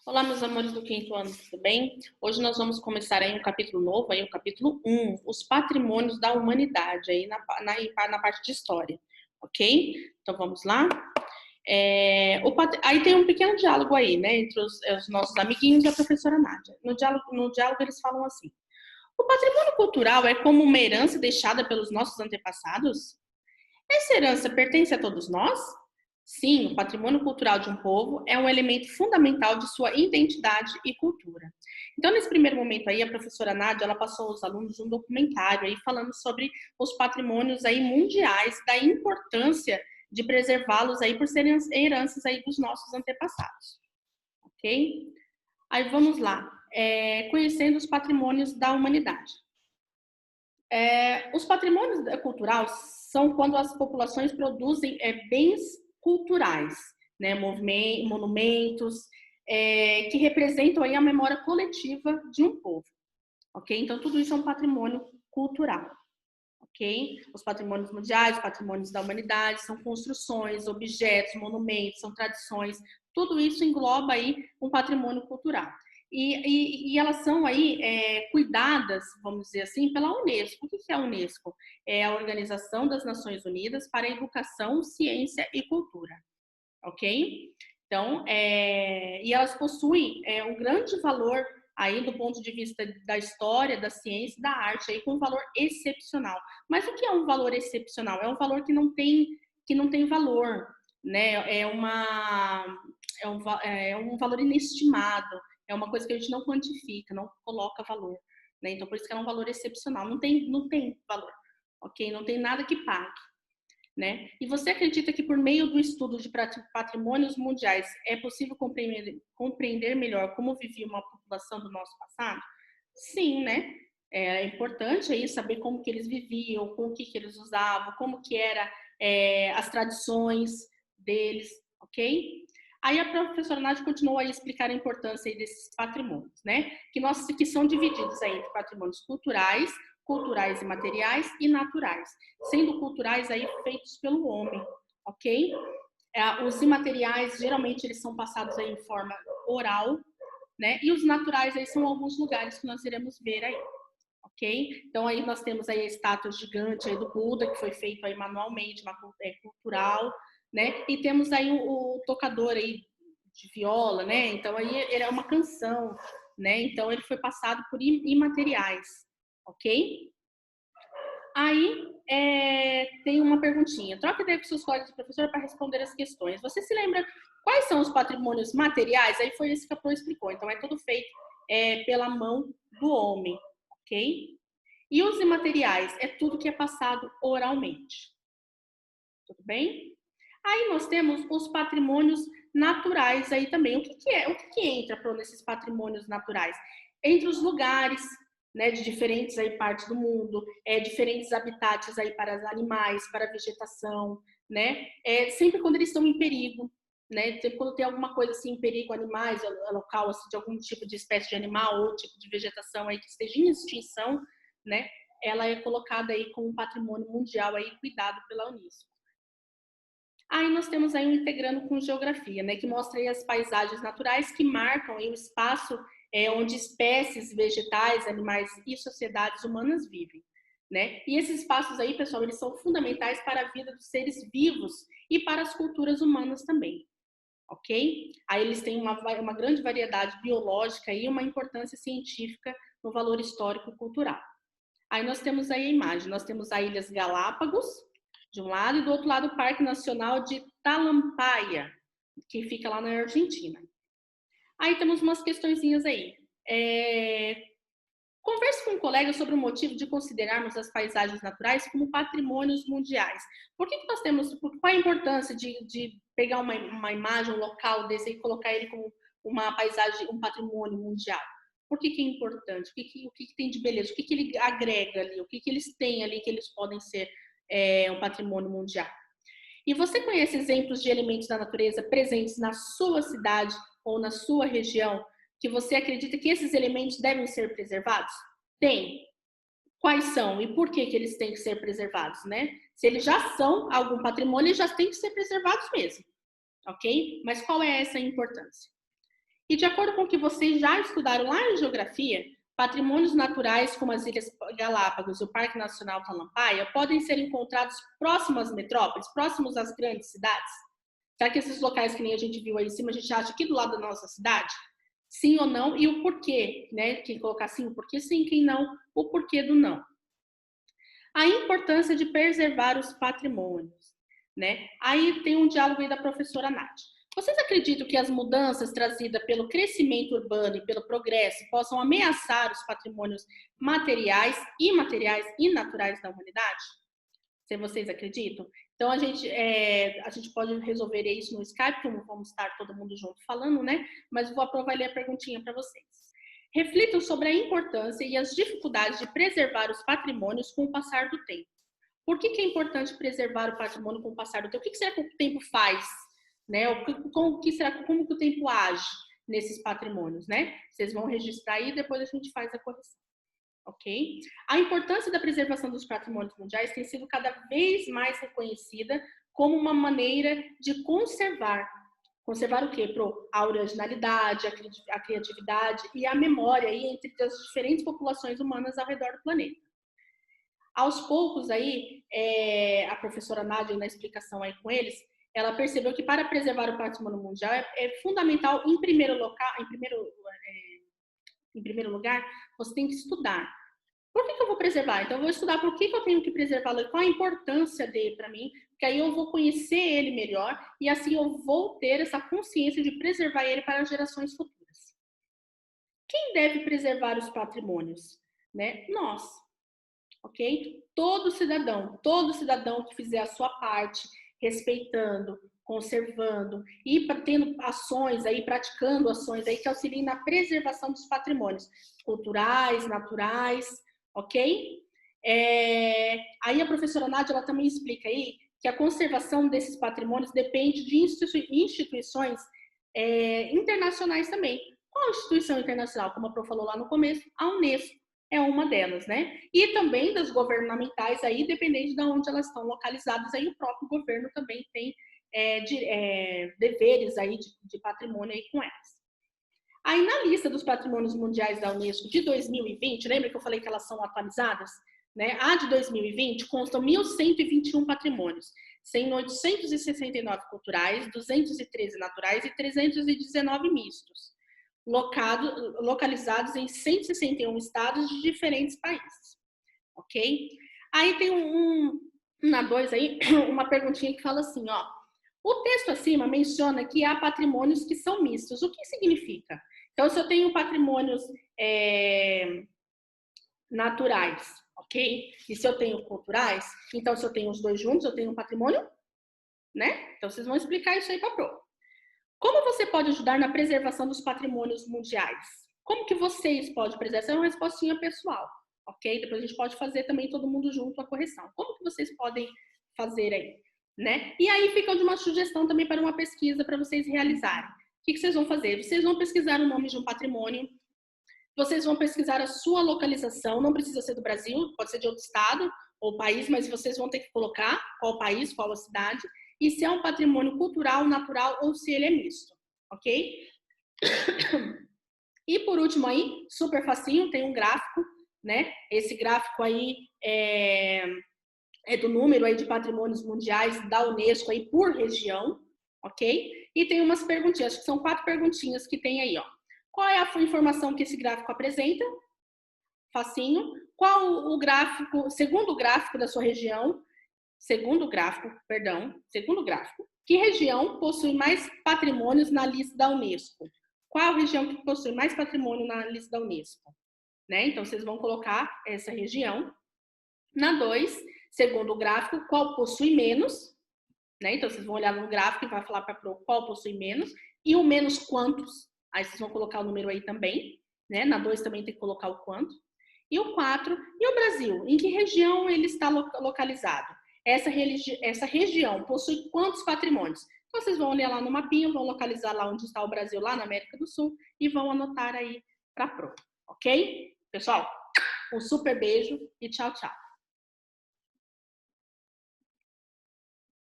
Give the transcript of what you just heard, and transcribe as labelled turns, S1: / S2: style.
S1: Olá, meus amores do quinto ano, tudo bem? Hoje nós vamos começar aí um capítulo novo, aí o capítulo 1, os patrimônios da humanidade, aí na parte de história, ok? Então vamos lá? Aí tem um pequeno diálogo aí, né, entre os nossos amiguinhos e a professora Nádia. No diálogo eles falam assim: o patrimônio cultural é como uma herança deixada pelos nossos antepassados? Essa herança pertence a todos nós? Sim, o patrimônio cultural de um povo é um elemento fundamental de sua identidade e cultura. Então, nesse primeiro momento aí, a professora Nádia, ela passou aos alunos um documentário aí falando sobre os patrimônios aí mundiais, da importância de preservá-los aí por serem heranças aí dos nossos antepassados, ok? Aí vamos lá, conhecendo os patrimônios da humanidade. Os patrimônios culturais são quando as populações produzem bens culturais, né, monumentos, que representam aí a memória coletiva de um povo, ok? Então, tudo isso é um patrimônio cultural, ok? Os patrimônios mundiais, os patrimônios da humanidade, são construções, objetos, monumentos, são tradições, tudo isso engloba aí um patrimônio cultural. E elas são aí cuidadas, vamos dizer assim, pela Unesco. O que é a Unesco? É a Organização das Nações Unidas para a Educação, Ciência e Cultura, ok? Então, e elas possuem um grande valor aí do ponto de vista da história, da ciência e da arte, aí com um valor excepcional. Mas o que é um valor excepcional? É um valor que não tem valor, né? É um valor inestimado, é uma coisa que a gente não quantifica, não coloca valor, né? Então, por isso que é um valor excepcional, não tem valor, ok? Não tem nada que pague. Né? E você acredita que por meio do estudo de patrimônios mundiais é possível compreender melhor como vivia uma população do nosso passado? Sim, né? É importante aí saber como que eles viviam, com o que eles usavam, como que era as tradições deles, ok? Aí a professora Nádia continuou a explicar a importância aí desses patrimônios, né? Que são divididos aí entre patrimônios culturais e materiais e naturais, sendo culturais aí feitos pelo homem, ok? Os imateriais, geralmente, eles são passados aí em forma oral, né? E os naturais aí são alguns lugares que nós iremos ver aí, ok? Então aí nós temos aí a estátua gigante aí do Buda, que foi feito aí manualmente, cultural, né? E temos aí o tocador aí de viola, né? Então aí ele é uma canção, né? Então ele foi passado por imateriais, ok? Aí tem uma perguntinha. Troca ideia com seus colegas de professor para responder as questões. Você se lembra quais são os patrimônios materiais? Aí foi isso que a Pro explicou. Então, é tudo feito pela mão do homem, ok? E os imateriais? É tudo que é passado oralmente. Tudo bem? Aí nós temos os patrimônios naturais aí também. O que é? O que entra, Pro, nesses patrimônios naturais? Entre os lugares, né, de diferentes aí partes do mundo, diferentes habitats aí para os animais, para a vegetação, né? Sempre quando eles estão em perigo, né? Sempre quando tem alguma coisa assim em perigo, animais, local assim, de algum tipo de espécie de animal ou tipo de vegetação aí que esteja em extinção, né? Ela é colocada aí como um patrimônio mundial aí cuidado pela Unesco. Aí nós temos aí um integrando com geografia, né, que mostra aí as paisagens naturais que marcam aí o espaço onde espécies vegetais, animais e sociedades humanas vivem, né? E esses espaços aí, pessoal, eles são fundamentais para a vida dos seres vivos e para as culturas humanas também, ok? Aí eles têm uma grande variedade biológica e uma importância científica no valor histórico e cultural. Aí nós temos aí a imagem, nós temos a Ilhas Galápagos, de um lado, e do outro lado o Parque Nacional de Talampaya, que fica lá na Argentina. Aí temos umas questõezinhas aí. Converse com um colega sobre o motivo de considerarmos as paisagens naturais como patrimônios mundiais. Por que nós temos, qual a importância de pegar uma imagem, um local desse e colocar ele como uma paisagem, um patrimônio mundial? Por que é importante? O que tem de beleza? O que ele agrega ali? O que eles têm ali que eles podem ser um patrimônio mundial? E você conhece exemplos de elementos da natureza presentes na sua cidade ou na sua região que você acredita que esses elementos devem ser preservados? Tem. Quais são e por que eles têm que ser preservados, né? Se eles já são algum patrimônio, eles já têm que ser preservados mesmo, ok? Mas qual é essa importância? E de acordo com o que vocês já estudaram lá em geografia, patrimônios naturais como as Ilhas Galápagos e o Parque Nacional Talampaya podem ser encontrados próximos às metrópoles, próximos às grandes cidades? Será que esses locais que nem a gente viu aí em cima, a gente acha aqui do lado da nossa cidade? Sim ou não? E o porquê, né? Quem colocar sim, o porquê sim, quem não, o porquê do não. A importância de preservar os patrimônios, né? Aí tem um diálogo aí da professora Nath. Vocês acreditam que as mudanças trazidas pelo crescimento urbano e pelo progresso possam ameaçar os patrimônios materiais, imateriais e naturais da humanidade? Se vocês acreditam? Então, a gente pode resolver isso no Skype, como vamos estar todo mundo junto falando, né? Mas vou aprovar ler a perguntinha para vocês. Reflitam sobre a importância e as dificuldades de preservar os patrimônios com o passar do tempo. Por que é importante preservar o patrimônio com o passar do tempo? O que será que o tempo faz? Né? Como que o tempo age nesses patrimônios? Né? Vocês vão registrar aí e depois a gente faz a correção. Ok? A importância da preservação dos patrimônios mundiais tem sido cada vez mais reconhecida como uma maneira de conservar o quê? A originalidade, a criatividade e a memória aí entre as diferentes populações humanas ao redor do planeta. Aos poucos aí, a professora Nádia, na explicação aí com eles, ela percebeu que para preservar o patrimônio mundial é fundamental, em primeiro lugar, você tem que estudar. Por que eu vou preservar? Então, eu vou estudar por que eu tenho que preservá-lo, qual a importância dele para mim, porque aí eu vou conhecer ele melhor e assim eu vou ter essa consciência de preservar ele para as gerações futuras. Quem deve preservar os patrimônios? Né? Nós, ok? Todo cidadão que fizer a sua parte, respeitando, conservando e tendo ações aí, praticando ações aí que auxiliem na preservação dos patrimônios culturais, naturais, ok? Aí a professora Nádia, ela também explica aí que a conservação desses patrimônios depende de instituições internacionais também. Qual instituição internacional? Como a Pro falou lá no começo, a Unesco é uma delas, né? E também das governamentais aí, dependendo de onde elas estão localizadas, aí o próprio governo também tem deveres aí de patrimônio aí com elas. Aí na lista dos patrimônios mundiais da Unesco de 2020, lembra que eu falei que elas são atualizadas? Né? A de 2020 constam 1.121 patrimônios, sendo 869 culturais, 213 naturais e 319 mistos, localizados em 161 estados de diferentes países. Ok? Aí tem na 2 aí, uma perguntinha que fala assim, ó. O texto acima menciona que há patrimônios que são mistos. O que significa? Então, se eu tenho patrimônios naturais, ok? E se eu tenho culturais, então se eu tenho os dois juntos, eu tenho um patrimônio, né? Então, vocês vão explicar isso aí para a Pro. Como você pode ajudar na preservação dos patrimônios mundiais? Como que vocês podem preservar? Essa é uma respostinha pessoal, ok? Depois a gente pode fazer também todo mundo junto a correção. Como que vocês podem fazer aí? Né? E aí fica de uma sugestão também para uma pesquisa para vocês realizarem. O que vocês vão fazer? Vocês vão pesquisar o nome de um patrimônio, vocês vão pesquisar a sua localização, não precisa ser do Brasil, pode ser de outro estado ou país, mas vocês vão ter que colocar qual país, qual a cidade, e se é um patrimônio cultural, natural ou se ele é misto, ok? E por último aí, super facinho, tem um gráfico, né? Esse gráfico aí é do número aí de patrimônios mundiais da Unesco aí por região, ok? E tem umas perguntinhas, acho que são 4 perguntinhas que tem aí, ó. Qual é a informação que esse gráfico apresenta? Facinho. Qual o gráfico, segundo gráfico da sua região, segundo gráfico, que região possui mais patrimônios na lista da Unesco? Qual a região que possui mais patrimônio na lista da Unesco? Né? Então, vocês vão colocar essa região. Na 2, segundo o gráfico, qual possui menos? Né? Então, vocês vão olhar no gráfico e vai falar para qual possui menos. E o menos quantos? Aí vocês vão colocar o número aí também. Né? Na 2 também tem que colocar o quanto. E o 4, e o Brasil? Em que região ele está localizado? Essa região possui quantos patrimônios? Então, vocês vão olhar lá no mapinha, vão localizar lá onde está o Brasil, lá na América do Sul, e vão anotar aí para a Pro. Ok? Pessoal, um super beijo e tchau, tchau.